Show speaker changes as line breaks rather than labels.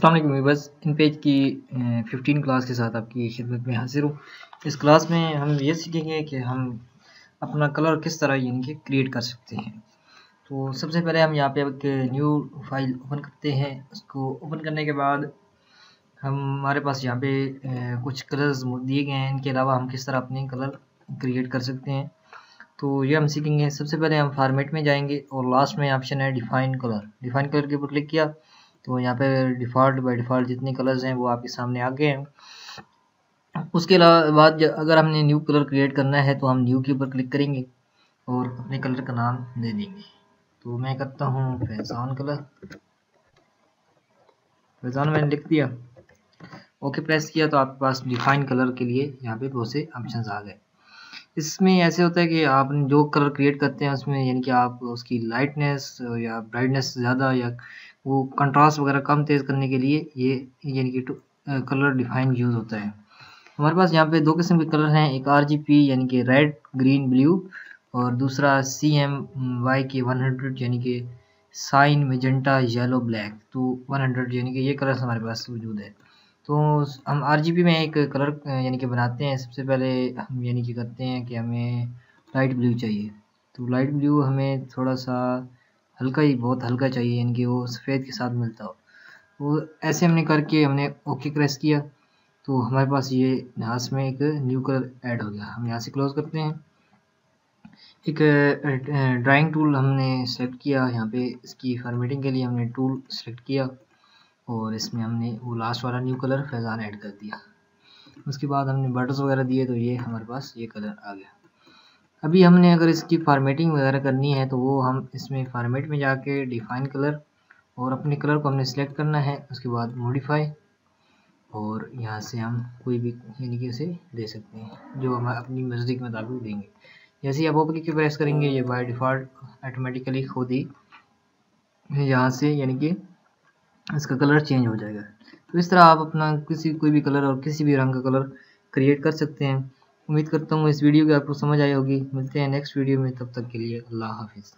अस्सलाम वालेकुम व्यूअर्स, इन पेज की 15 क्लास के साथ आपकी खिदमत में हाजिर हूँ। इस क्लास में हम ये सीखेंगे कि हम अपना कलर किस तरह यानी कि क्रिएट कर सकते हैं। तो सबसे पहले हम यहाँ पे एक न्यू फाइल ओपन करते हैं। उसको ओपन करने के बाद हमारे पास यहाँ पे कुछ कलर्स दिए गए हैं। इनके अलावा हम किस तरह अपने कलर क्रिएट कर सकते हैं, तो ये हम सीखेंगे। सबसे पहले हम फॉर्मेट में जाएंगे और लास्ट में ऑप्शन है डिफाइन कलर। डिफाइन कलर के ऊपर क्लिक किया तो यहाँ पे डिफ़ॉल्ट बाय डिफ़ॉल्ट जितने कलर्स हैं वो आपके सामने आ गए हैं। उसके बाद अगर हमने न्यू कलर क्रिएट करना है तो हम न्यू के ऊपर क्लिक करेंगे और अपने कलर का नाम दे देंगे। तो मैं करता हूँ फैज़ान कलर। फैज़ान मैंने लिख दिया, ओके प्रेस किया तो आपके पास डिफाइन कलर के लिए यहाँ पे बहुत से ऑप्शंस आ गए। इसमें ऐसे होता है कि आप जो कलर क्रिएट करते हैं उसमें यानी कि आप उसकी लाइटनेस या ब्राइटनेस ज़्यादा या वो कंट्रास्ट वगैरह कम तेज़ करने के लिए ये यानी कि कलर डिफाइन यूज़ होता है। हमारे पास यहाँ पे दो किस्म के कलर हैं, एक RGB यानी कि रेड ग्रीन ब्लू और दूसरा CMYK 100 यानी कि साइन मेजेंटा येलो ब्लैक। तो 100 यानी कि ये कलर हमारे पास मौजूद है। तो हम RGB में एक कलर यानी कि बनाते हैं। सबसे पहले हम यानी कि करते हैं कि हमें लाइट ब्लू चाहिए। तो लाइट ब्लू हमें थोड़ा सा हल्का ही, बहुत हल्का चाहिए, यानी कि वो सफ़ेद के साथ मिलता हो। वो ऐसे हमने करके हमने ओके प्रेस किया तो हमारे पास ये यहाँ में एक न्यू कलर ऐड हो गया। हम यहाँ से क्लोज करते हैं। एक ड्राइंग टूल हमने सेलेक्ट किया। यहाँ पे इसकी फॉर्मेटिंग के लिए हमने टूल सेलेक्ट किया और इसमें हमने वो लास्ट वाला न्यू कलर फैज़ान ऐड कर दिया। उसके बाद हमने बटर्स वगैरह दिए तो ये हमारे पास ये कलर आ गया। अभी हमने अगर इसकी फॉर्मेटिंग वगैरह करनी है तो वो हम इसमें फॉर्मेट में जाके डिफाइन कलर और अपने कलर को हमने सेलेक्ट करना है। उसके बाद मॉडिफाई और यहाँ से हम कोई भी यानी कि उसे दे सकते हैं जो हम अपनी मर्ज़ी के मुताबिक देंगे। जैसे ही आप ओके की प्रेस करेंगे ये बाय डिफ़ॉल्ट ऑटोमेटिकली खुद ही यहाँ से यानी कि इसका कलर चेंज हो जाएगा। तो इस तरह आप अपना कोई भी कलर और किसी भी रंग का कलर क्रिएट कर सकते हैं। उम्मीद करता हूँ इस वीडियो की आपको समझ आई होगी। मिलते हैं नेक्स्ट वीडियो में, तब तक के लिए अल्लाह हाफिज़।